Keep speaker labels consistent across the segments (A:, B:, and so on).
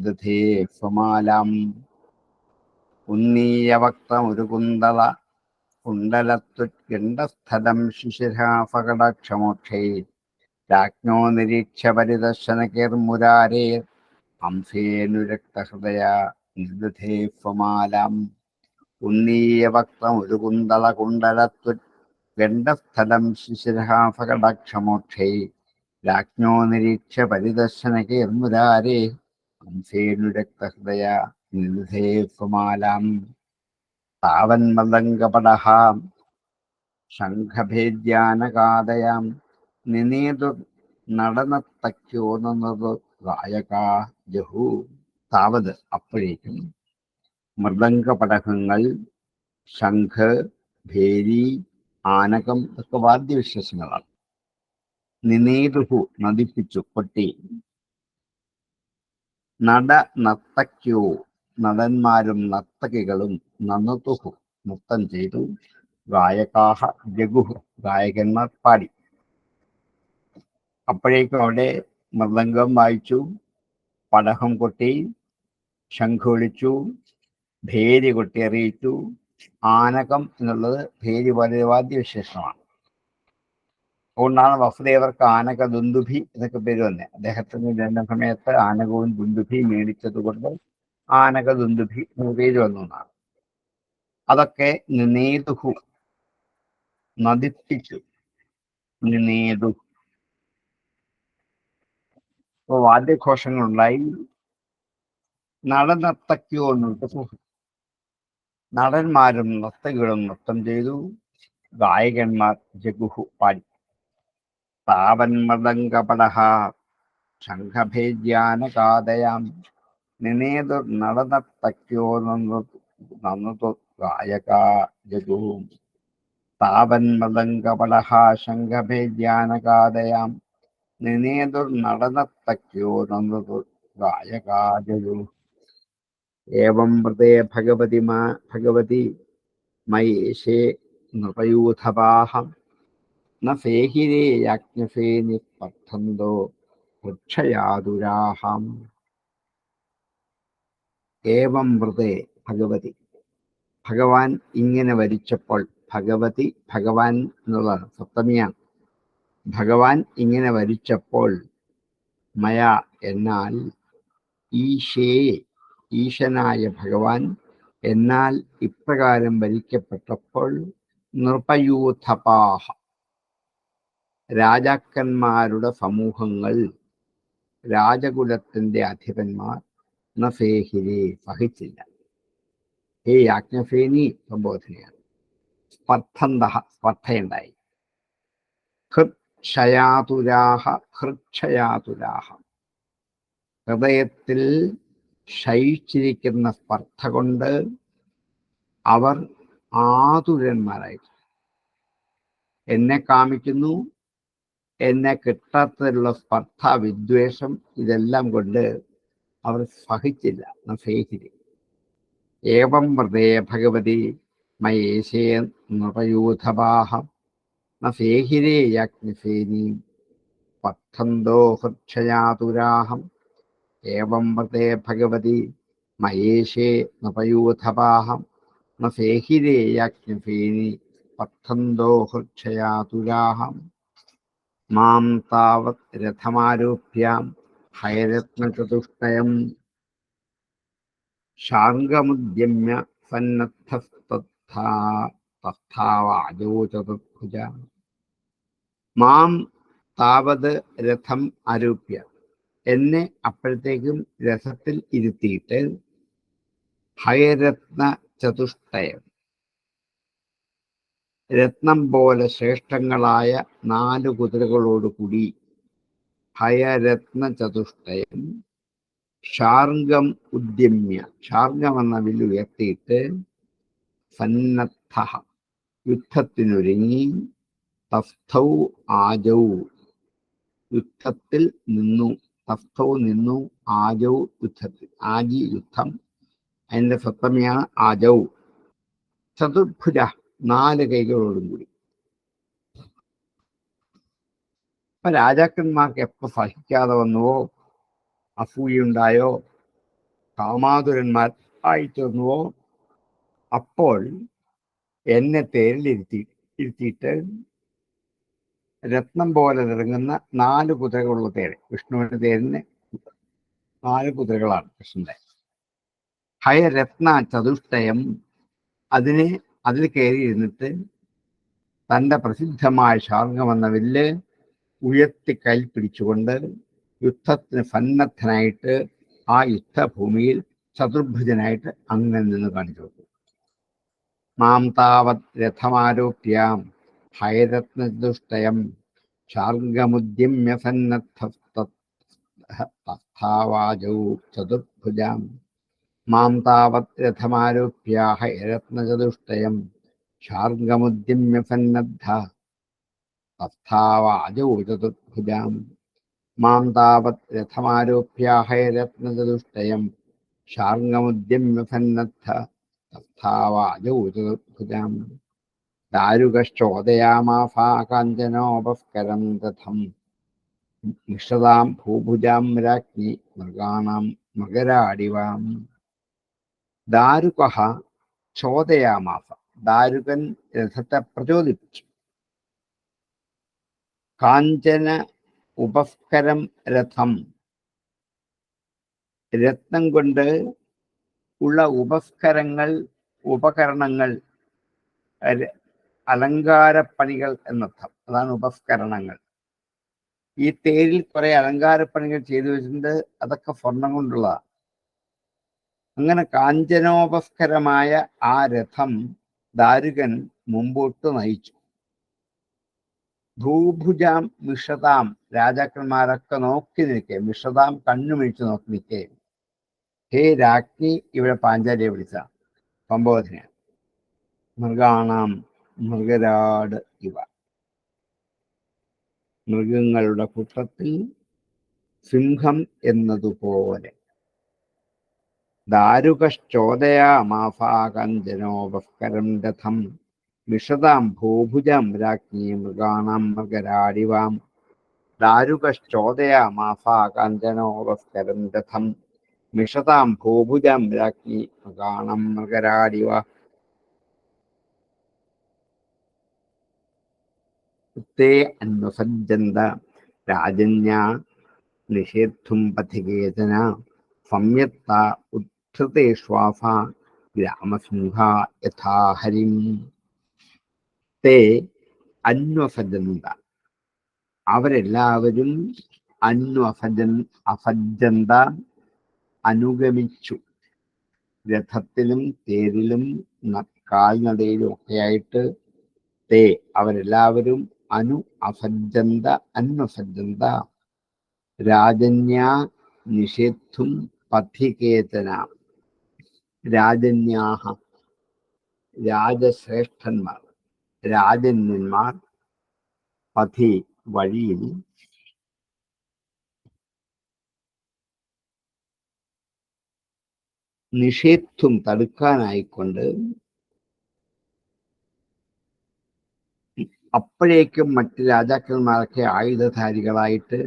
A: ദധേ സ്വമാലാം ഉന്നീയവക്തമൊരു കുണ്ടലത്വണ്ഡസ്ഥലം ശിശിരാഫകടാക്ഷമോക്ഷേ രാജ്ഞോ നിരീക്ഷ പരിദർശനകേർമുരാരേ ഹംസേനുരക്തഹൃദയ നിർദധേ സ്വമാലാം ഉന്നീയവക്തമൊരു കുണ്ടലത്വണ്ഡസ്ഥലം ശിശിരാഫകടാക്ഷമോക്ഷേ രാജ്ഞോ നിരീക്ഷ പരിദർശനകേർമുരാരേ ഹംസേനുരക്തഹൃദയ നിർദധേ സ്വമാലാം താവന്മദംഗപടഃ ശംഖഭേദ്യാനകാദയാം നിനേതു നടനത്തക്യോ നനതു ഗായകാ ജഹു. താവത് അപ്പോഴേക്കും മൃദംഗപടഹങ്ങൾ, ശംഖ്, ഭേരി, ആനകം ഒക്കെ വാദ്യവിശേഷങ്ങളാണ്. നിനേതുഹു നദിപ്പിച്ചു, കൊട്ടി. നർത്തക്യോ നടന്മാരും നർത്തകികളും നനതുഹു നൃത്തം ചെയ്തു. ഗായകാഹ ജഗുഹു ഗായകന്മാർ പാടി. അപ്പോഴേക്കും അവിടെ മൃദംഗം വായിച്ചു, പടഹം കൊട്ടി, ശംഖ് വിളിച്ചു, ഭേരി കൊട്ടി അറിയിച്ചു. ആനകം എന്നുള്ളത് ഭേരി പോലെ വാദ്യവിശേഷമാണ്. അതുകൊണ്ടാണ് വസുദേവർക്ക് ആനക ദുന്ദുഭി എന്നൊക്കെ പേര് വന്നത്. അദ്ദേഹത്തിന് ജനന സമയത്ത് ആനകവും ദുന്ദുഭി മേടിച്ചത് കൊണ്ട് ആനക ദുന്ദുഭി എന്ന പേര് വന്നു എന്നാണ്. അതൊക്കെ നിനേതുഹു നദിപ്പിച്ചു. നിനേതു വാദ്യഘോഷങ്ങളുണ്ടായി. നടനർത്തക്യോ നൃത്തു, നടന്മാരും നർത്തകികളും നൃത്തം ചെയ്തു. ഗായകന്മാർ ജഗുഹു പാടി. താവന്മദംഗപടഃ ശംഖഭേദ്യാനകാദയാം നിനേതു നടനർത്തക്യോ നനതു ഗായകാ ജഗുഹു. താവന്മദംഗപടഃ ശംഖഭേദ്യാനകാദയാം നിനേതു നടനർത്തക്യോ നനതു ഗായകാ ജഗുഹു. ഏവം വൃതേ ഭഗവതി മയേശേ നൃപയൂഥപാഹം ന ഫേഹിരേ യാജ്ഞഫേനി സ്പർദ്ധന്തോ വൃക്ഷയാതുരാഹം. ഏവം വൃതേ ഭഗവതി, ഭഗവാൻ ഇങ്ങനെ വരിച്ചപ്പോൾ. ഭഗവതി ഭഗവാൻ എന്നുള്ളതാണ്, സപ്തമിയാണ്. ഭഗവാൻ ഇങ്ങനെ വരിച്ചപ്പോൾ, മയ എന്നാൽ, ഈശേ ഈശനായ ഭഗവാൻ എന്നാൽ ഇപ്രകാരം വരിക്കപ്പെട്ടപ്പോൾ, നൃപയൂഥപാഹ രാജാക്കന്മാരുടെ സമൂഹങ്ങൾ, രാജകുലത്തിന്റെ അധിപന്മാർ, നഫേഹിരെ സഹിച്ചില്ല. ഹേ യാജ്ഞഫേനി സംബോധനയാണ്. സ്പർദ്ധന്തഃ സ്പർദ്ധയുണ്ടായി. ഹൃക്ഷയാതുരാഹ ഹൃക്ഷയാതുരാഹ ഹൃദയത്തിൽ ശയിച്ചിരിക്കുന്ന സ്പർദ്ധ കൊണ്ട് അവർ ആതുരന്മാരായി. എന്നെ കാമിക്കുന്നു, എന്നെ കിട്ടാത്തതിലുള്ള സ്പർദ്ധ, വിദ്വേഷം, ഇതെല്ലാം കൊണ്ട് അവർ സഹിച്ചില്ല. നഫേഹിരി. ഏവം വൃതേ ഭഗവതി മയേശേ നൃപയൂഥപാഹം നഫേഹിരേ യാജ്ഞഫേനി സ്പർദ്ധന്തോ ഹൃക്ഷയാതുരാഹം. ഏവം വൃതേ ഭഗവതി മയേശേ നൃപയൂഥപാഹം നഫേഹിരേ യാജ്ഞഫേനി സ്പർദ്ധന്തോ ഹൃക്ഷയാതുരാഹം. മാം താവത് രഥമാരോപ്യാം ഹയരത്നചതുഷ്ടയം ശാർംഗമുദ്യമ്യ സന്നദ്ധസ്തസ്ഥാവാജോ ചതുർഭുജ. മാം താവത് രഥം ആരോപ്യ, എന്നെ അപ്പോഴത്തേക്കും രഥത്തിൽ ഇരുത്തിയിട്ട്, ഹയരത്ന ചതുഷ്ടയം രത്നം പോലെ ശ്രേഷ്ഠങ്ങളായ 4 കുതിരകളോടുകൂടി, ഹയരത്ന ചതുഷ്ടയം ശാർംഗം ഉദ്യമ്യ ശാർംഗം എന്ന വില്ല് ഉയർത്തിയിട്ട്, സന്നദ്ധ യുദ്ധത്തിനൊരുങ്ങി, തസ്ഥൗ ആജൗ യുദ്ധത്തിൽ നിന്നു, തസ്ഥൗ നിന്നു, ആജൗ യുദ്ധത്തിൽ, ആജി യുദ്ധം, അതിൻ്റെ സപ്തമിയാണ് ആജൗ. ചതുർഭുജ 4 കൈകളോടും കൂടി. അപ്പൊ രാജാക്കന്മാർക്ക് എപ്പോൾ സഹിക്കാതെ വന്നുവോ, അസൂയുണ്ടായോ, കാമാതുരന്മാർ ആയിത്തീർന്നുവോ അപ്പോൾ എന്നെ ഇരുത്തിയിട്ട് രത്നം പോലെ തിളങ്ങുന്ന 4 കുതിരകളുള്ള തേര്, വിഷ്ണുവിന്റെ തേരിന് 4 കുതിരകളാണ് കൃഷ്ണന്റെ. ഹയരത്ന ചതുഷ്ടയം, അതിൽ കയറിയിരുന്നിട്ട് തന്റെ പ്രസിദ്ധമായ ശാർങ്ങമെന്ന വില്ല് ഉയർത്തി കയ്യിൽ പിടിച്ചുകൊണ്ട് യുദ്ധത്തിന് സന്നദ്ധനായിട്ട് ആ യുദ്ധഭൂമിയിൽ ചതുർഭുജനായിട്ട് അങ്ങനെ നിന്ന് കാണിച്ചു കൊടുത്തു. മാം താവത് രഥമാരോപ്യാം ഹൈരത്നചതുഷ്ടയം ശാർഗമുദ്യമ്യ സന്നദ്ധവാചൗ ചതുർഭുജാം. മാം താവത് രഥമാരോപ്യ ഹൈരത്നചതുഷ്ടയം ശാർഗമുദ്യമ്യ സന്നദ്ധവാചൗ ചതുർഭുജാം. മാം താവത് രഥമാരോപ്യ ഹൈരത്നചതുഷ്ടയം ശാർഗമുദ്യമ്യ സന്നദ്ധവാചൗ ചതുർഭുജാം. ദാരുകശ്ചോദയാമാഫാ കാഞ്ചനോപസ്കരം രഥം നിഷതാം ഭൂഭുജാം രാജ്ഞി മൃഗാണാം മകരാടിവാം. ദാരുകഃ ചോദയാമാഫ, ദാരുകൻ രഥത്തെ പ്രചോദിപ്പിച്ചു. കാഞ്ചന ഉപസ്കരം രഥം, രത്നം കൊണ്ട് ഉള്ള ഉപകരണങ്ങൾ, അലങ്കാരപ്പണികൾ എന്നർത്ഥം. അതാണ് ഉപസ്കരണങ്ങൾ. ഈ തേരിൽ കുറെ അലങ്കാരപ്പണികൾ ചെയ്തു വെച്ചിട്ടുണ്ട്. അതൊക്കെ സ്വർണം കൊണ്ടുള്ളതാണ്. അങ്ങനെ കാഞ്ചനോപസ്കരമായ ആ രഥം ദാരുകൻ മുമ്പോട്ട് നയിച്ചു. ഭൂഭുജാം മിഷതാം, രാജാക്കന്മാരൊക്കെ നോക്കി നിൽക്കെ, മിഷതാം കണ്ണുമിഴിച്ച് നോക്കി നിൽക്കെ. ഹേ രാജ്ഞി, ഇവിടെ പാഞ്ചാലിയെ വിളിച്ച സംബോധന. മൃഗാണാം മൃഗരാട് ഇവ, മൃഗങ്ങളുടെ കൂട്ടത്തിൽ സിംഹം എന്നതുപോലെ. ദാരുകശ്ചോദയാമാഫാകഞ്ചനോപസ്കരം രഥം വിഷതാം ഭൂഭുജം രാജ്ഞി മൃഗാണാം മൃഗരാടിവാം. ദാരുകശ്ചോദയാമാഫാകഞ്ചനോപസ്കരം രഥം വിഷതാം ഭൂഭുജം രാജ്ഞി മൃഗാണാം മൃഗരാടിവ. തേ അന്വസജ്ജന്ത രാജന്യാ നിഷേദ്ധും പഥികേതന സംയത്ത ഉദ്ധൃതേഷ്വാഫ ഗ്രാമസിംഹാ യഥാ ഹരിം. തേ അന്വസജ്ജന്ത, അവരെല്ലാവരും അഫജ്ജന്ത അനുഗമിച്ചു. രഥത്തിലും തേരിലും കാൽനടയിലും ഒക്കെയായിട്ട് തേ അവരെല്ലാവരും അന്വസജ്ജന്ത രാജന്യാ നിഷേദ്ധും പഥികേതന. രാജന്യാഹ, രാജശ്രേഷ്ഠന്മാർ, രാജന്യന്മാർ, പഥി വഴിയിൽ, നിഷേധം തടുക്കാനായിക്കൊണ്ട്, അപ്പോഴേക്കും മറ്റ് രാജാക്കന്മാരൊക്കെ ആയുധധാരികളായിട്ട്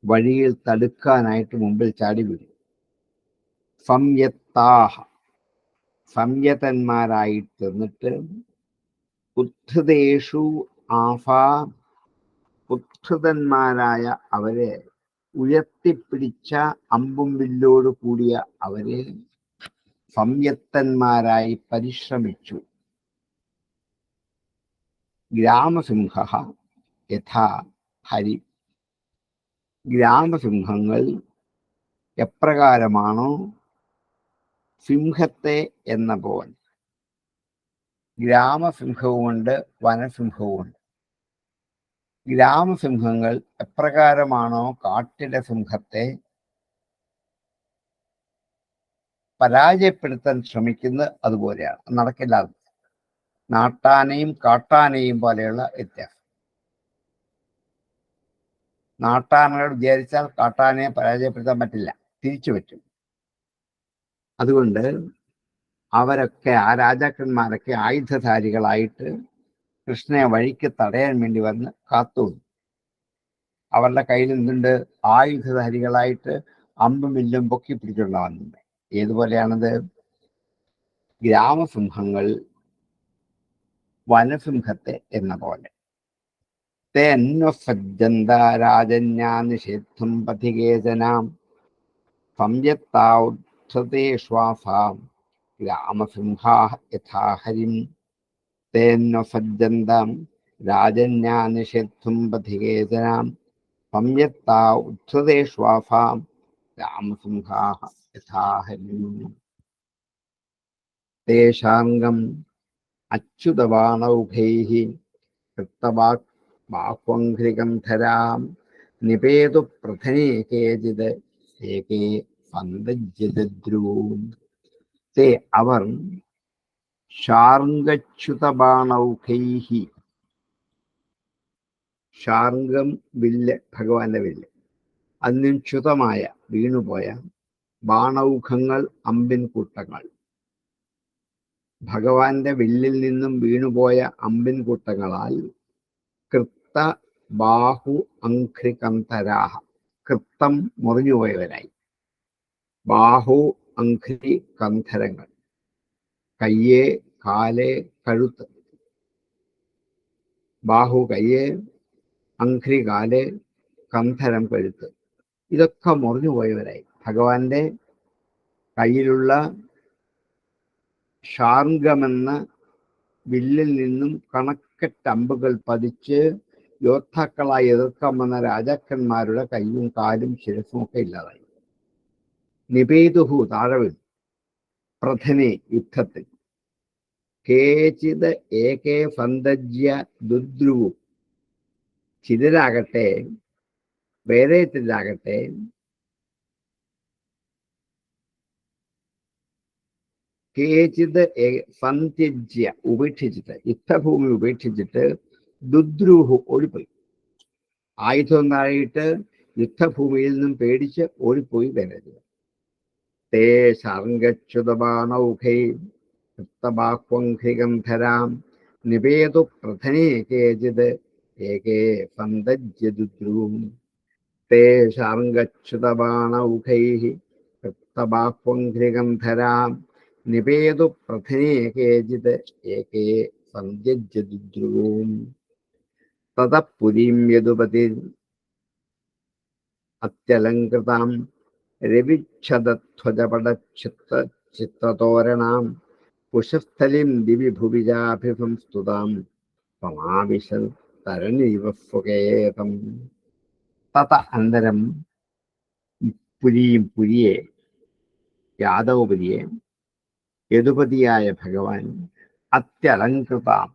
A: വഴിയിൽ തടുക്കാനായിട്ട് മുമ്പിൽ ചാടി വീഴും. സംയത്താഹ, സംയതന്മാരായിട്ടിരുന്നിട്ട്, ഉദ്ധൃതേഷു ആഫാ, ഉദ്ധൃതന്മാരായ അവരെ, ഉയർത്തിപ്പിടിച്ച അമ്പും വില്ലോട് കൂടിയ അവരെ സംയത്തന്മാരായി പരിശ്രമിച്ചു. ഗ്രാമസിംഹ യഥാ ഹരി, ഗ്രാമസിംഹങ്ങൾ എപ്രകാരമാണോ സിംഹത്തെ എന്ന പോലെ, ഗ്രാമസിംഹവുമുണ്ട് വനസിംഹവുമുണ്ട്. ഗ്രാമസിംഹങ്ങൾ എപ്രകാരമാണോ കാട്ടിലെ സിംഹത്തെ പരാജയപ്പെടുത്താൻ ശ്രമിക്കുന്നത് അതുപോലെയാണ്. നടക്കില്ല. നാട്ടാനയും കാട്ടാനയും പോലെയുള്ള വ്യത്യാസം. നാട്ടാനകൾ വിചാരിച്ചാൽ കാട്ടാനയെ പരാജയപ്പെടുത്താൻ പറ്റില്ല, തിരിച്ചു പറ്റും. അതുകൊണ്ട് അവരൊക്കെ, ആ രാജാക്കന്മാരൊക്കെ ആയുധധാരികളായിട്ട് കൃഷ്ണനെ വഴിക്ക് തടയാൻ വേണ്ടി വന്ന് കാത്തു. അവരുടെ കയ്യിൽ എന്തുണ്ട്? ആയുധധാരികളായിട്ട് അമ്പും വില്ലും പൊക്കി പിടിച്ചുള്ള വന്നത്. ഏതുപോലെയാണത്? ഗ്രാമസിംഹങ്ങൾ വനസിംഹത്തെ എന്ന പോലെ. രാജന്യാനിഷേദ്ധം പഥികേതനാം സംയത്താ ശ്വാസാം ഗ്രാമസിംഹാ യഥാഹരിം. തേന്നസജ്ജന്താം രാജന്യാനിഷേദ്ധം പഥികേതനാം സംയത്താ ശ്വാസാം ഗ്രാമസിംഹാ യഥാഹരിം. തേഷാംഗം അച്യുതബാണൗഘൈഃ കൃത്തവാക് ബാഹ്വംഘ്രികന്ധരാം നിപേതു പ്രഥനേ കേചിത് ഏകേ സന്തജ്യദ്രൂം. തേ അവർ ശാർംഗച്യുതബാണൗഘൈഃ, ശാർംഗം വില്ല്, ഭഗവാന്റെ വില്ല്, അതിനും ച്യുതമായ വീണുപോയ ബാണൗഘങ്ങൾ, അമ്പിൻ കൂട്ടങ്ങൾ. ഭഗവാന്റെ വില്ലിൽ നിന്നും വീണുപോയ അമ്പിൻ കൂട്ടങ്ങളാൽ കൃത്ത ബാഹു അംഘ്രികന്ധരാഹ, കൃത്തം മുറിഞ്ഞുപോയവരായി, ബാഹു അംഘ്രി കന്ധരങ്ങൾ, കയ്യ്, കാല്, കഴുത്ത്. ബാഹു കയ്യ്, അംഘ്രി കാല്, കന്ധരം കഴുത്ത്, ഇതൊക്കെ മുറിഞ്ഞുപോയവരായി. ഭഗവാന്റെ കയ്യിലുള്ള ശാർംഗമെന്ന വില്ലിൽ നിന്നും കണക്കെട്ടമ്പുകൾ പതിച്ച് യോദ്ധാക്കളായി എതിർക്കാൻ വന്ന രാജാക്കന്മാരുടെ കയ്യും കാലും ശിരസും ഒക്കെ ഇല്ലാതായി. നിപേതുഹു, താഴവിൽ, പ്രഥനെ, യുദ്ധത്തിൽ. കേചിത് ഏകേ സന്തജ്യ ദുദ്രുവു, ചിലരാകട്ടെ, വേറെ ചിലരാകട്ടെ കേചിത് സന്ത്യജ്യ, ഉപേക്ഷിച്ചിട്ട്, യുദ്ധഭൂമി ഉപേക്ഷിച്ചിട്ട്, ദുദ്രൂഹു, ഓടിപ്പോയി. ആയുധം താഴെയിട്ട് യുദ്ധഭൂമിയിൽ നിന്നും പേടിച്ച് ഓടിപ്പോയി വരരുത്. തേ ശാർംഗച്യുതബാണൗഘൈ കൃത്തബാഹ്വംഘ്രികന്ധരാം നിപേതു പ്രഥനേ കേചിത് ഏകേ സന്തജ്യ ദുദ്രൂം. തേ ശാർംഗച്യുതബാണൗഘൈഃ കൃത്തബാഹ്വംഘ്രികന്ധരാം നിപേതു പ്രഥനേ കേചിത് ഏകേ സന്ത്യജ്യ ദുദ്രൂം. തതഃ പുരീം യദുപതിർ അത്യലങ്കൃതാം രവിച്ഛദധ്വജപടചിത്രതോരണാം പുഷസ്ഥലിം ദിവി ഭുവിജാഭിസംസ്തുതാം സമാവിശൽ തരണീവ സ്വകേതം. തത, അനന്തരം, പുരിയും, പുരിയെ, യാദവപുരിയെ, യദുപതിയായ ഭഗവാൻ അത്യലങ്കൃതാം,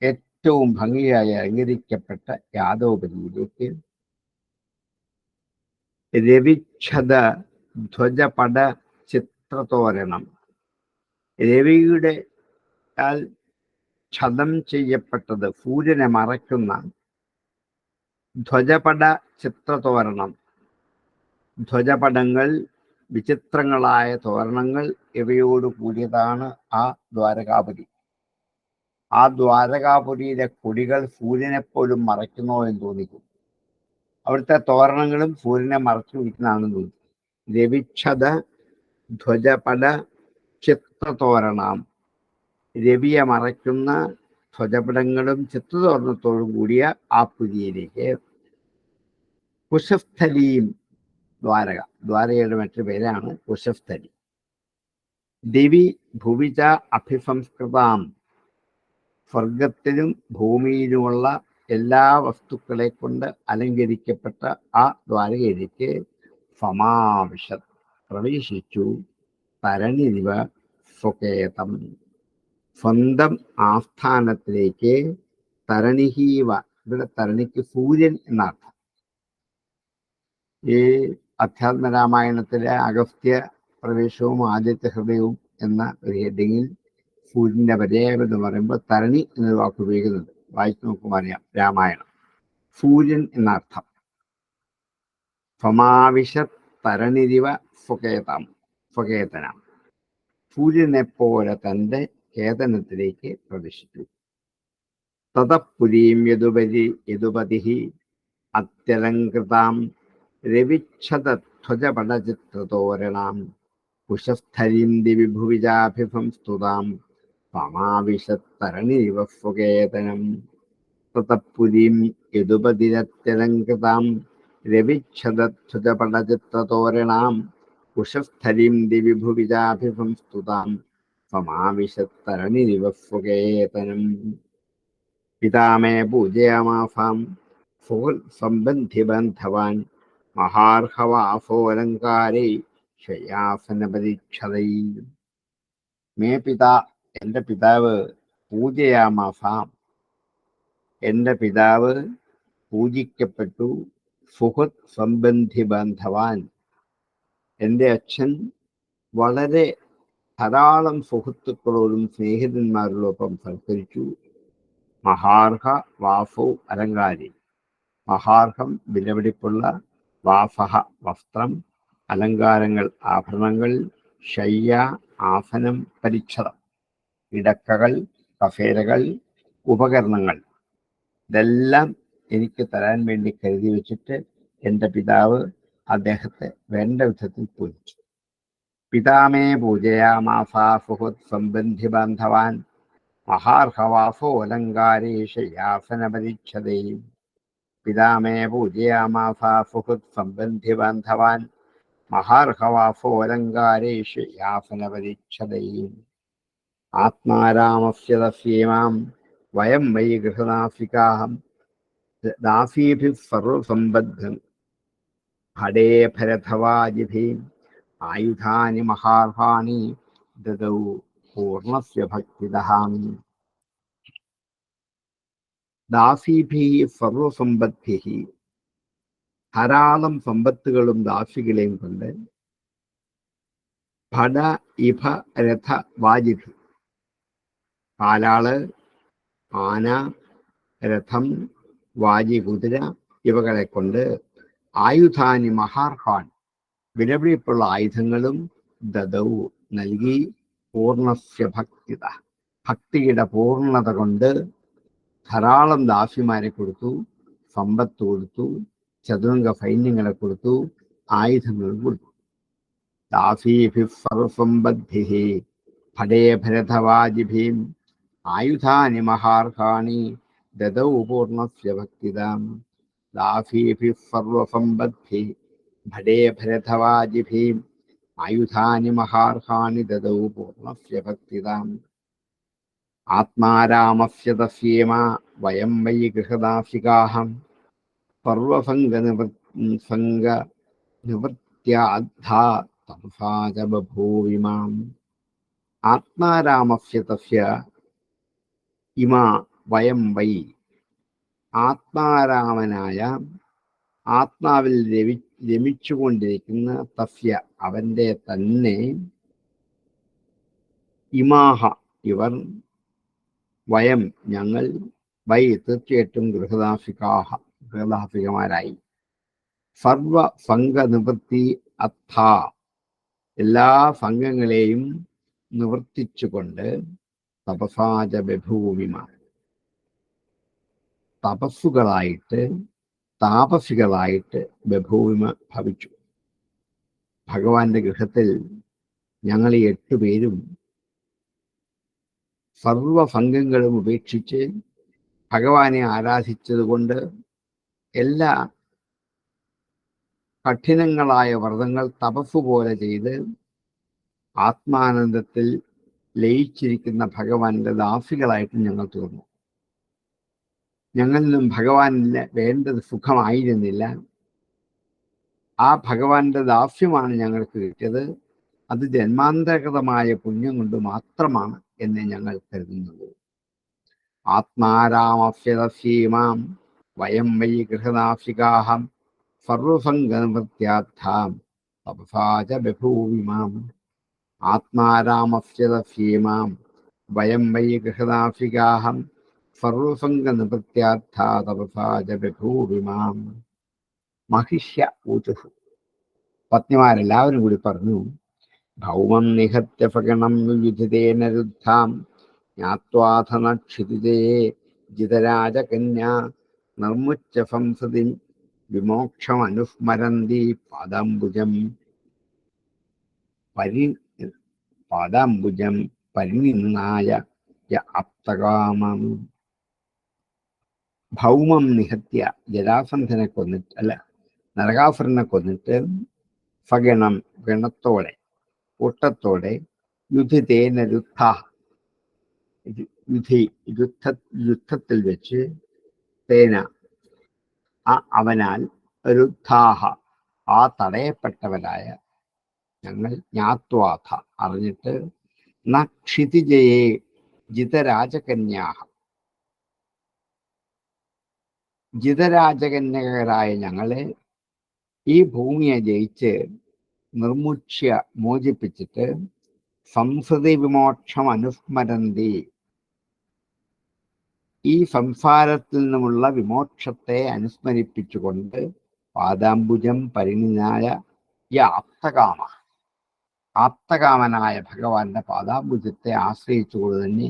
A: ഏറ്റവും ഭംഗിയായി അലങ്കരിക്കപ്പെട്ട യാദവപുരിയിലേക്ക് രവിച്ഛദ ധ്വജപട ചിത്രതോരണം, രവിയുടെ ഛദം ചെയ്യപ്പെട്ടത്, സൂര്യനെ മറയ്ക്കുന്ന ധ്വജപട ചിത്രതോരണം, ധ്വജപടങ്ങൾ, വിചിത്രങ്ങളായ തോരണങ്ങൾ, ഇവയോട് കൂടിയതാണ് ആ ദ്വാരകാപുരി. ആ ദ്വാരകാപുരിയിലെ കൊടികൾ സൂര്യനെപ്പോലും മറയ്ക്കുന്നോ എന്ന് തോന്നിക്കും. അവിടുത്തെ തോരണങ്ങളും സൂര്യനെ മറച്ചു പിടിക്കുന്നതാണെന്ന് തോന്നി. രവിച്ഛദ ധ്വജപട ചിത്രതോരണം, രവിയെ മറയ്ക്കുന്ന ധ്വജപടങ്ങളും ചിത്രതോരണത്തോടും കൂടിയ ആ പുരിയിലേക്ക് കുശസ്ഥലിയും, ദ്വാരക, ദ്വാരകയുടെ മറ്റൊരു പേരാണ് കുശസ്ഥലി. ദിവി ഭുവിച അഭിസംസ്കൃതാം, സ്വർഗത്തിലും ഭൂമിയിലുമുള്ള എല്ലാ വസ്തുക്കളെ കൊണ്ട് അലങ്കരിക്കപ്പെട്ട ആ ദ്വാരകയിലേക്ക് സമാവിശത്, പ്രവേശിച്ചു. തരണിരിവ സ്വകേതം, സ്വന്തം ആസ്ഥാനത്തിലേക്ക്. തരണിഹീവ, ഇവിടെ തരണിക്ക് സൂര്യൻ എന്നർത്ഥം. ഈ അധ്യാത്മരാമായണത്തിലെ അഗസ്ത്യ പ്രവേശവും ആദിത്യ ഹൃദയവും എന്ന ഒരു ഹെഡിങ്ങിൽ സൂര്യന്റെ പര്യായം എന്ന് പറയുമ്പോൾ തരണി എന്നൊരു വാക്ക് ഉപയോഗിക്കുന്നുണ്ട്. വായിച്ചു നോക്കുമ്പോൾ അറിയാം, രാമായണം. സൂര്യൻ എന്നർത്ഥം. സമാവിശത് തരണിരിവ സ്വകേതം, സ്വകേതനം, സൂര്യനെ പോലെ തന്റെ കേതനത്തിലേക്ക് പ്രവേശിച്ചു. തതഃപുരീം യദുപതി അത്യലങ്കൃതാം രവിച്ഛദ ധ്വജപടചിത്രതോരണാം കുശസ്ഥരീം ദിവി ഭുവിജാഭിസംസ്തുതാം പമാവിശത്തരണിവസ്വകേതനം തതഃപുരീം യദുപതിരത്യലങ്കൃതാം രവിച്ഛദധ്വജപടചിത്രതോരണാം കുശസ്ഥരീം ദിവി ഭുവിജാഭിസംസ്തുതാം പമാവിശത്തരണിവസ്വകേതനം. പിതാമേ പൂജയാമാസാം സംബന്ധിബന്ധവാൻ മഹാർഹവാസോലങ്കാരൈ ശയ്യാസനപരീക്ഷതൈ. മേ പിതാ, എൻ്റെ പിതാവ്, പൂജയാമാസാം, എൻ്റെ പിതാവ് പൂജിക്കപ്പെട്ടു. സുഹൃത് സംബന്ധി ബാന്ധവാൻ, എൻ്റെ അച്ഛൻ വളരെ ധാരാളം സുഹൃത്തുക്കളോടും സ്നേഹിതന്മാരോടൊപ്പം സൽക്കരിച്ചു. മഹാർഹ വാസോ അലങ്കാരി, മഹാർഹം വിലപിടിപ്പുള്ള, വാസഹ വസ്ത്രം, അലങ്കാരങ്ങൾ ആഭരണങ്ങൾ, ശയ്യ ആസനം പരിച്ഛദം കിടക്കകൾ കസേരകൾ ഉപകരണങ്ങൾ, ഇതെല്ലാം എനിക്ക് തരാൻ വേണ്ടി കരുതി വെച്ചിട്ട് എൻ്റെ പിതാവ് അദ്ദേഹത്തെ വേണ്ട വിധത്തിൽ പൂജിച്ചു. പിതാമേ പൂജയാമാസാ സുഹൃത് സംബന്ധി ബാന്ധവാൻ മഹാർഹവാസോ അലങ്കാരേ ശയ്യാസനപരീക്ഷതേ. പിതാമേ പൂജയാമാസാ സുഹൃത് സംബന്ധി ബാന്ധവാൻ മഹാർഹവാസോ അലങ്കാരേ ശയ്യാസനപരീക്ഷതേ. ആത്മാരാമസ്യ തസ്യേമാം വയം വൈ ഗൃഹനാസികാഹം ദാസീഭിഃ സർവസമ്പദ്ധം ഹടേ ഭരഥവാജിഭിः ആയുധാനി മഹാർഹാണി ദദൗ പൂർണ്ണസ്യ ഭക്തിദഃ. ദാസീഭിः സർവസമ്പദ്ഭിः, ധാരാളം സമ്പത്തുകളും ദാസികളെയും കൊണ്ട്, ഭട ഇഭ രഥ വാജിഭി, കാലാള്, ആന, രഥം, വാജി കുതിര ഇവകളെ കൊണ്ട്, ആയുധാനി മഹാർഹാൻ വിലപിടിപ്പുള്ള ആയുധങ്ങളും ദദൗ നൽകി, പൂർണ്ണസ്യ ഭക്തിദ ഭക്തിയുടെ പൂർണ്ണത കൊണ്ട് ധാരാളം ദാസിമാരെ കൊടുത്തു, സമ്പത്ത് കൊടുത്തു, ചതുരംഗ സൈന്യങ്ങളെ കൊടുത്തു, ആയുധങ്ങൾ കൊടുത്തു. ദാസീഭിഃ സർവസമ്പദ്ഭിः ഭടേ ഭരഥവാജിഭിः ആയുധാനി മഹാർഹാണി ദദൗ പൂർണ്ണസ്യ ഭക്തിദാം. ദാസീഭിഃ സർവസമ്പദ്ഭിः ഭടേ ഭരഥവാജിഭിः ആയുധാനി മഹാർഹാണി ദദൗ പൂർണ്ണസ്യ ഭക്തിദാം. ആത്മാരാമസ്യ തസ്യേമാ വയം വൈ ഗൃഹദാസികാഹം സർവസംഗനിവൃത്യാദ്ധാ തപസാ ച ബഭൂവിമാം. ആത്മാരാമസ്യ തസ്യ ഇമാ വയം വൈ, ആത്മാരാമനായ, ആത്മാവിൽ രമിച്ചുകൊണ്ടിരിക്കുന്ന, തസ്യ അവൻ്റെ തന്നെ, ഇമാഹ ഇവർ, വയം ഞങ്ങൾ, വൈ തീർച്ചയായിട്ടും ഗൃഹദാസികാഹ ഗൃഹദാസികമാരായി, സർവ സംഘനിവൃത്തി അർത്ഥ എല്ലാ സംഘങ്ങളെയും നിവർത്തിച്ചുകൊണ്ട്, തപസാച ബഭൂവിമ തപസ്സുകളായിട്ട്, താപസികളായിട്ട് ബഭൂവിമ ഭവിച്ചു. ഭഗവാന്റെ ഗൃഹത്തിൽ ഞങ്ങൾ 8 പേരും സർവസംഘങ്ങളും ഉപേക്ഷിച്ച് ഭഗവാനെ ആരാധിച്ചതുകൊണ്ട് എല്ലാ കഠിനങ്ങളായ വ്രതങ്ങൾ തപസ്സുപോലെ ചെയ്ത് ആത്മാനന്ദത്തിൽ ലയിച്ചിരിക്കുന്ന ഭഗവാന്റെ ദാസികളായിട്ട് ഞങ്ങൾ തീർന്നു. ഞങ്ങളിലും ഭഗവാനിന് വേണ്ടത് സുഖമായിരുന്നില്ല. ആ ഭഗവാന്റെ ദാസ്യമാണ് ഞങ്ങൾക്ക് കിട്ടിയത്. അത് ജന്മാന്തരകൃതമായ പുണ്യം കൊണ്ട് മാത്രമാണ് എന്ന് ഞങ്ങൾ കരുതുന്നത്. ആത്മാരാമസ്യ തസ്യേമാം വയം വൈ ഗൃഹനാസികാഹം സർവസംഗനിവൃത്യാർത്ഥാം തപസാ ച ബഭൂവിമാം. ആത്മാരാമസ്യ തസ്യേമാം വയം വൈ ഗൃഹനാസികാഹം സർവസംഗനിവൃത്യാർത്ഥാ തപസാ ച ബഭൂവിമാം. മഹിഷ്യ ഊചുഹു, പത്നിമാരെല്ലാവരും കൂടി പറഞ്ഞു, ഭൗമം നിഹത്യ ഫഗണം വിവിധിതേന രുദ്ധാം ജ്ഞാത്വാധനക്ഷിതിജേ ജിതരാജകന്യാ നിർമുച്യ സംസതി വിമോക്ഷം അനുസ്മരന്തി പാദാംബുജം പരിനിന്നായ അപ്തകാമം. ഭൗമം നിഹത്യ, ജരാസന്ധനെ കൊന്നിട്ട്, അല്ല, നരകാസുരനെ കൊന്നിട്ട്, സഗണം, ഗണത്തോടെ, കൂട്ടത്തോടെ, യുധിതേന രുദ്ധ, യുദ്ധത്തിൽ വെച്ച്, തേന, അവനാൽ, രുദ്ധാഹ, ആ തടയപ്പെട്ടവരായ ഞങ്ങൾ, ജ്ഞാത്വാഥ, അറിഞ്ഞിട്ട്, ന ക്ഷിതിജയെ ജിതരാജകന്യാഹ, ജിതരാജകന്യകരായ ഞങ്ങളെ ഈ ഭൂമിയെ ജയിച്ച് നിർമുച്ച്യ മോചിപ്പിച്ചിട്ട്, സംസൃതി വിമോക്ഷം അനുസ്മരന്തി, ഈ സംസാരത്തിൽ നിന്നുമുള്ള വിമോക്ഷത്തെ അനുസ്മരിപ്പിച്ചുകൊണ്ട്, പാദാംബുജം പരിണിനായ ആപ്തകാമ, ആപ്തകാമനായ ഭഗവാന്റെ പാദാംബുജത്തെ ആശ്രയിച്ചുകൊണ്ട് തന്നെ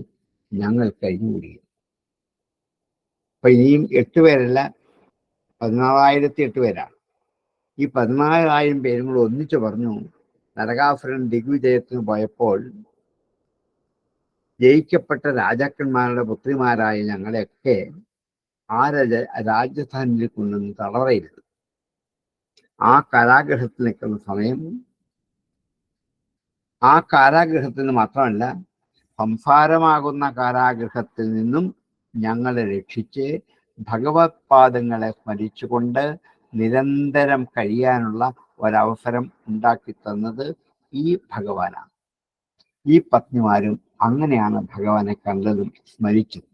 A: ഞങ്ങൾ കഴിഞ്ഞുകൂടിയത്. അപ്പൊ ഇനിയും 8 പേരല്ല, 16,008 പേരാണ്. ഈ 14,000 പേരും കൂടെ ഒന്നിച്ചു പറഞ്ഞു, നരകാസുരൻ ദിഗ്വിജയത്തിന് പോയപ്പോൾ ജയിക്കപ്പെട്ട രാജാക്കന്മാരുടെ പുത്രിമാരായ ഞങ്ങളെയൊക്കെ ആ രാജധാനിയിൽ കൊണ്ടുവന്ന് തടവറയിരുന്നു. ആ കാരാഗൃഹത്തിൽ നിൽക്കുന്ന സമയം, ആ കാരാഗൃഹത്തിൽ നിന്ന് മാത്രമല്ല, സംസാരമാകുന്ന കാരാഗൃഹത്തിൽ നിന്നും ഞങ്ങളെ രക്ഷിച്ച് ഭഗവത് പാദങ്ങളെ സ്മരിച്ചുകൊണ്ട് നിരന്തരം കഴിയാനുള്ള ഒരവസരം ഉണ്ടാക്കി തന്നത് ഈ ഭഗവാനാണ്. ഈ പത്നിമാരും അങ്ങനെയാണ് ഭഗവാനെ കണ്ടതും സ്മരിച്ചത്.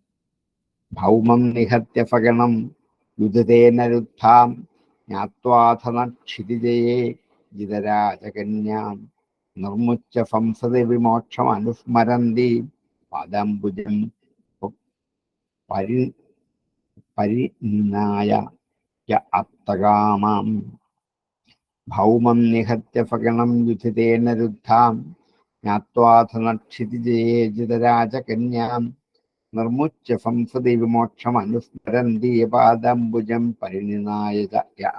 A: ഭൗമം നിഹത്യ സഗണം യുധതേന രുദ്ധാം ജ്ഞാത്വാഥന ക്ഷിതിജയെ ജിതരാജകന്യാം നിർമുച്ച സംസതി വിമോക്ഷം അനുസ്മരന്തി പാദാംബുജം പരിനായ അപ്തകാമാം. ഭൗമം നിഹത്യ സഗണം യുധിതേന രുദ്ധാം ജ്ഞാത്വാഥന ക്ഷിതിജയെ ജിതരാജകന്യാം നിർമുച്യ സംസതി വിമോക്ഷം അനുസ്മരന്തി പാദാംബുജം പരിണിനായ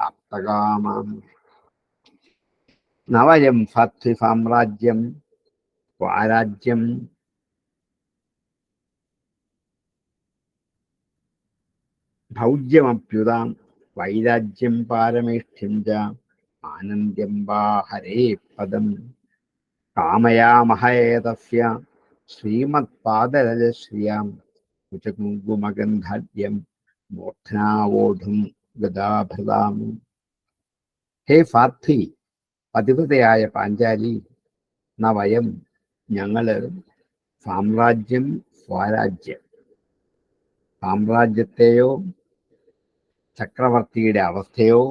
A: അപ്തകാമാം. നവയം സാത്വി സാമ്രാജ്യം സ്വാരാജ്യം ഭൗജ്യമപ്യുതാം വൈരാജ്യം പാരമേഷ്ഠ്യം ച ആനന്ദ്യം വാ ഹരേ പദം കാമയാമഹേതസ്യ ശ്രീമത്പാദരജശ്രിയാം കുചകുങ്കുമഗന്ധാഢ്യം മൂർധനാവോഢും ഗദാഭൃതാം. ഹേ സാധ്വി, പതിവതയായ പാഞ്ചാലി, നവയം, ഞങ്ങള്, സാമ്രാജ്യം സ്വരാജ്യം, സാമ്രാജ്യത്തെയോ ചക്രവർത്തിയുടെ അവസ്ഥയോ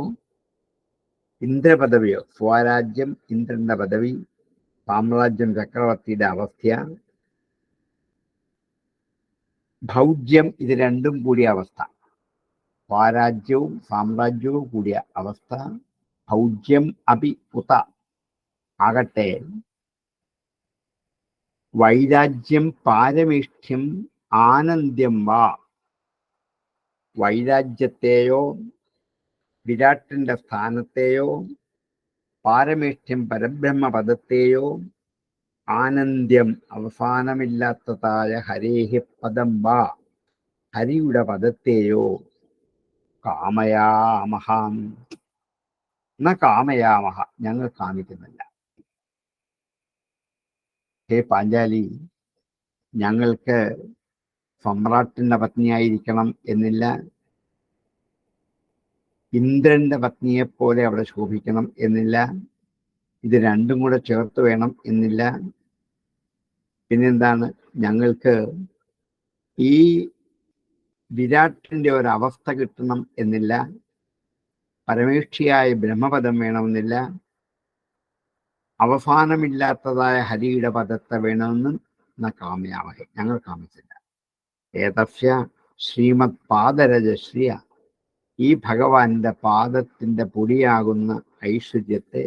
A: ഇന്ദ്രപദവിയോ, സ്വരാജ്യം ഇന്ദ്രന്റെ പദവി, സാമ്രാജ്യം ചക്രവർത്തിയുടെ അവസ്ഥ, ഭൗജ്യം ഇത് രണ്ടും കൂടിയ അവസ്ഥ, സ്വരാജ്യവും സാമ്രാജ്യവും കൂടിയ അവസ്ഥ, ഭൗജ്യം അപി ഉത ആകട്ടെ, വൈരാജ്യം പാരമേഷ്ഠ്യം ആനന്ദ്യം വാ, വൈരാജ്യത്തെയോ വിരാട്ടിന്റെ സ്ഥാനത്തെയോ പാരമേഷ്ഠ്യം പരബ്രഹ്മപദത്തെയോ ആനന്ദ്യം അവസാനമില്ലാത്തതായ ഹരേഹി പദം വാ, ഹരിയുടെ പദത്തെയോ കാമയാമഹാം ന കാമയാമഹ, ഞങ്ങൾ കാമിക്കുന്നില്ല. ഹേ പാഞ്ചാലി, ഞങ്ങൾക്ക് സമ്രാട്ടിന്റെ പത്നിയായിരിക്കണം എന്നില്ല, ഇന്ദ്രന്റെ പത്നിയെപ്പോലെ അവിടെ ശോഭിക്കണം എന്നില്ല, ഇത് രണ്ടും കൂടെ ചേർത്ത് വേണം എന്നില്ല. പിന്നെന്താണ്, ഞങ്ങൾക്ക് ഈ വിരാട്ടിന്റെ ഒരവസ്ഥ കിട്ടണം എന്നില്ല, പരമേഷ്ഠിയായ ബ്രഹ്മപദം വേണമെന്നില്ല, അവസാനമില്ലാത്തതായ ഹരിയുടെ പദത്തെ വേണമെന്നും കാമയാമഹേ, ഞങ്ങൾ കാമിച്ചില്ല. ഏതസ്യ ശ്രീമത് പാദരജശ്രിയ, ഈ ഭഗവാന്റെ പാദത്തിന്റെ പൊടിയാകുന്ന ഐശ്വര്യത്തെ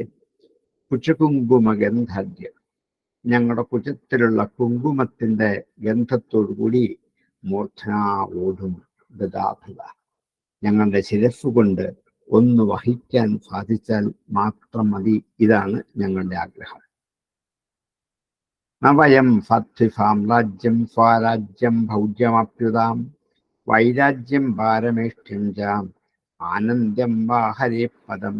A: കുചകുങ്കുമഗന്ധാഢ്യം, ഞങ്ങളുടെ കുചത്തിലുള്ള കുങ്കുമത്തിന്റെ ഗന്ധത്തോടുകൂടി മൂർധനാവോഢും ഗദാഭൃത, ഞങ്ങളുടെ ശിരസ്സുകൊണ്ട് ഒന്ന് വഹിക്കാൻ സാധിച്ചാൽ മാത്രം മതി. ഇതാണ് ഞങ്ങളുടെ ആഗ്രഹം. നവയം സത്യ സാമ്രാജ്യം സ്വരാജ്യം ഭൗജ്യമപ്യുതാം വൈരാജ്യം പാരമേഷ്ഠ്യം ച ആനന്ദ്യം വാഹരേ പദം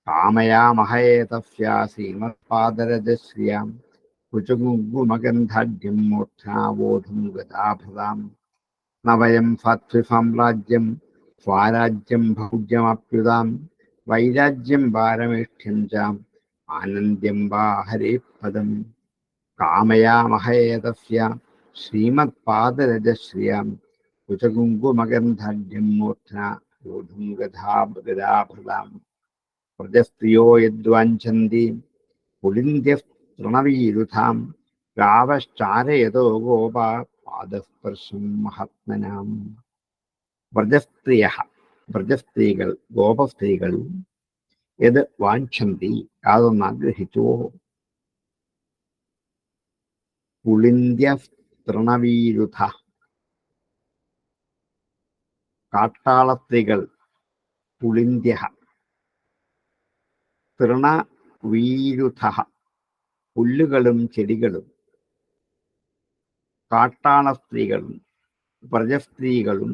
A: കാമയാമഹേ തസ്യ ശ്രീമത്പാദരജശ്രിയാം കുചകുങ്കുമഗന്ധാഢ്യം മൂർധാവോധം ഗതാഭൃതാം. നവയം സത്യ സാമ്രാജ്യം സ്വരാജ്യം ഭൗജ്യമപ്യുതാം വൈരാജ്യം പാരമേഷ്ഠ്യം ച ആനന്ദ്യം വാഹരേ പദം കാമയാമഹേ തസ്യ ശ്രീമത്പാദരജശ്രിയാം കുചകുങ്കുമഗന്ധാഢ്യം മൂർധനാവോധം ഗതാഭൃതാം. പ്രജസ്ത്രിയോ യദ്വാഞ്ചന്തി പുളിന്ധ്യസ്തൃണവീരുധാം ഗാവശ്ചാരയതോ ഗോപാ പാദസ്പർശം മഹാത്മനാം. വ്രജസ്ത്രീകൾ ഗോപസ്ത്രീകൾ യത് വാഞ്ചന്തി യാതൊന്ന് ആഗ്രഹിച്ചുവോ പുളിന്ധ്യസ്തൃണവീരുധ കാട്ടാളസ്ത്രീകൾ പുളിന്ധ്യ തൃണവീരുധ പുല്ലുകളും ചെടികളും കാട്ടാളസ്ത്രീകളും വ്രജസ്ത്രീകളും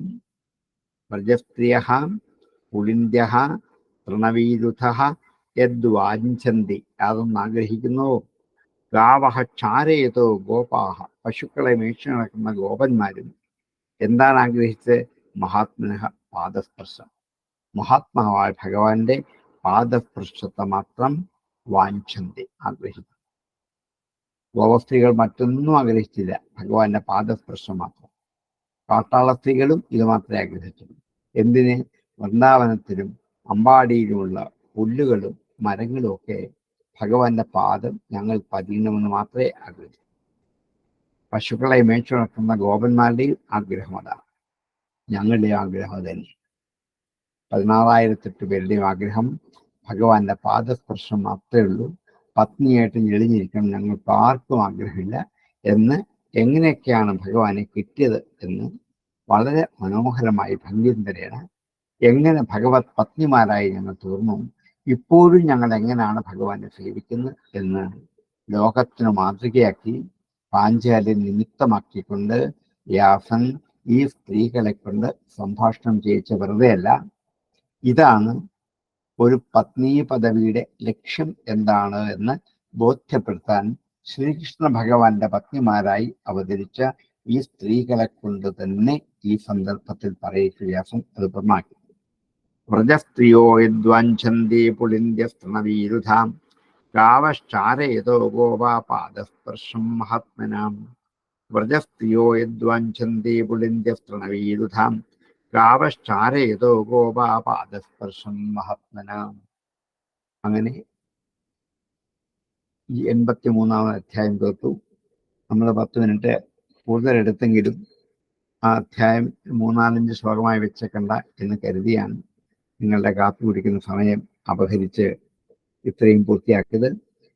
A: വ്രജസ്ത്രീയ പുളിന്ധ്യ തൃണവീരുധ യദ്വാഞ്ചന്തി യാതൊന്ന് ആഗ്രഹിക്കുന്നു ഗാവഹ ചാരയതോ ഗോപാഹ പശുക്കളെ മേച്ചു നടക്കുന്ന ഗോപന്മാരും എന്താണ് ആഗ്രഹിച്ചത്? മഹാത്മനഃ പാദസ്പർശം. മഹാത്മാവായ ഭഗവാന്റെ പാദസ്പർശത്തെ മാത്രം വാഞ്ചന്തി ആഗ്രഹിക്കുന്നു. ഗോപസ്ത്രീകൾ മറ്റൊന്നും ആഗ്രഹിച്ചില്ല, ഭഗവാന്റെ പാദസ്പർശം മാത്രം. കാട്ടാള സ്ത്രീകളും ഇത് മാത്രമേ ആഗ്രഹിച്ചുള്ളൂ. എന്തിന്? വൃന്ദാവനത്തിലും അമ്പാടിയിലുമുള്ള പുല്ലുകളും മരങ്ങളും ഒക്കെ ഭഗവാന്റെ പാദം ഞങ്ങൾ പതിയണമെന്ന് മാത്രമേ ആഗ്രഹിച്ചു. പശുക്കളെ മേച്ചു നടക്കുന്ന ഗോപന്മാരുടെയും ആഗ്രഹം അതാണ്. ഞങ്ങളുടെ ആഗ്രഹം തന്നെ. 16,008 പേരുടെയും ആഗ്രഹം ഭഗവാന്റെ പാദസ്പർശം മാത്രമേ ഉള്ളൂ. പത്നിയായിട്ട് ഞെളിഞ്ഞിരിക്കണം ഞങ്ങൾക്ക് ആർക്കും ആഗ്രഹമില്ല എന്ന്. എങ്ങനെയൊക്കെയാണ് ഭഗവാനെ കിട്ടിയത് എന്ന് വളരെ മനോഹരമായി ഭംഗീന്തരേണ എങ്ങനെ ഭഗവത് പത്നിമാരായി ഞങ്ങൾ തീർന്നു, ഇപ്പോഴും ഞങ്ങൾ എങ്ങനെയാണ് ഭഗവാനെ സേവിക്കുന്നത് എന്ന് ലോകത്തിന് മാതൃകയാക്കി പാഞ്ചാലി നിമിത്തമാക്കിക്കൊണ്ട് വ്യാസൻ ഈ സ്ത്രീകളെ കൊണ്ട് സംഭാഷണം ചെയ്യിച്ച വെറുതെയല്ല. ഇതാണ് ഒരു പത്നി പദവിയുടെ ലക്ഷ്യം എന്താണ് എന്ന് ബോധ്യപ്പെടുത്താൻ ശ്രീകൃഷ്ണ ഭഗവാന്റെ പത്നിമാരായി അവതരിച്ച ഈ സ്ത്രീകളെ കൊണ്ട് തന്നെ ഈ സന്ദർഭത്തിൽ പറയിച്ച വ്യാസം അത് പ്രമാക്കി. വ്രജസ്ത്രീയോ യദ്വാഞ്ചന്തി പുളിന്ധ്യസ്തൃണവീരുധാം ഗാവശ്ചാരയതോ ഗോപാ പാദസ്പർശം മഹാത്മനാം. വ്രജസ്ത്രീയോ യദ്വാഞ്ചന്തി പുളിന്ധ്യസ്തൃണവീരുധാം ഗാവശ്ചാരയതോ ഗോപാ പാദസ്പർശം മഹാത്മനാം. അങ്ങനെ ഈ 83-ാമത് അധ്യായം തീർത്തു. നമ്മൾ 10 മിനിറ്റ് കൂടുതലെടുത്തെങ്കിലും ആ അധ്യായം 3-4 ശ്ലോകമായി വെച്ചേക്കണ്ട എന്ന് കരുതിയാണ് നിങ്ങളുടെ കാപ്പി കുടിക്കുന്ന സമയം അപഹരിച്ച് ഇത്രയും പൂർത്തിയാക്കിയത്.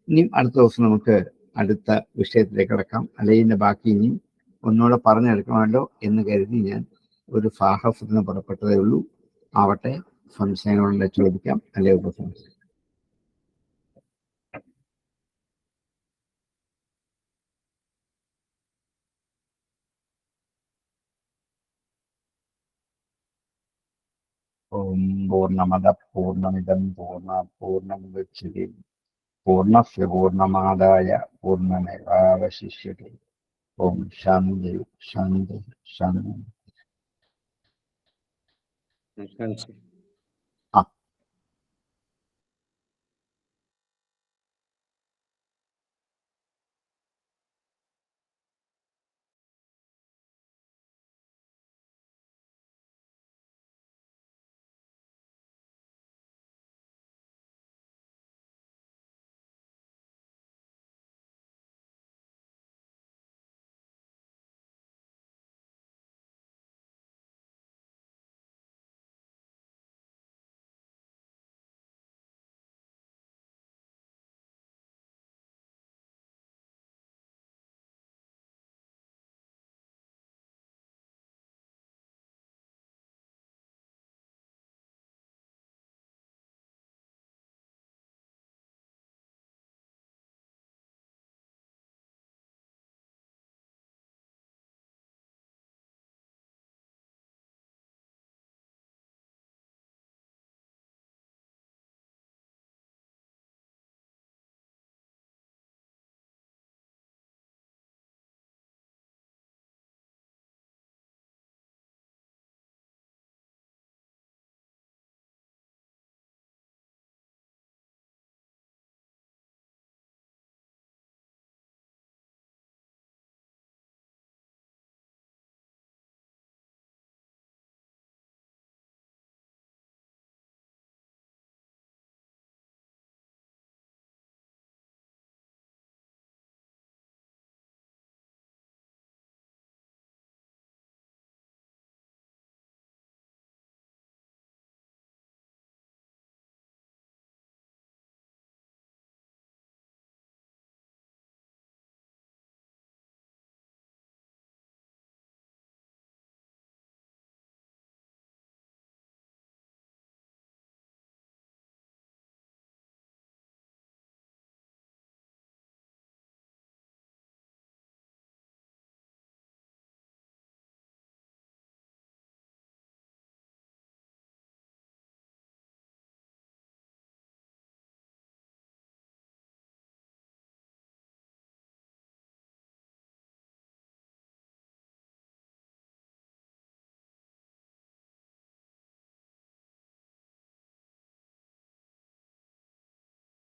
A: ഇനിയും അടുത്ത ദിവസം നമുക്ക് അടുത്ത വിഷയത്തിലേക്ക് കിടക്കാം. അല്ലെങ്കിൽ ഇതിൻ്റെ ബാക്കി ഇനിയും ഒന്നുകൂടെ പറഞ്ഞെടുക്കണമല്ലോ എന്ന് കരുതി ഞാൻ ഒരു സാഹസത്തിന് പുറപ്പെട്ടതേ ഉള്ളൂ. ആവട്ടെ, സംശയങ്ങളുണ്ടെ ചോദിക്കാം, അല്ലെങ്കിൽ ഉപസംശയം. ഓം പൂർണ്ണമദ പൂർണ്ണമിദം പൂർണ്ണാത് പൂർണ്ണമുദച്യതേ പൂർണ്ണസ്യ പൂർണ്ണമാദായ പൂർണ്ണമേവാവശിഷ്യതേ. ഓം ശാന്തി ശാന്തി ശാന്തി.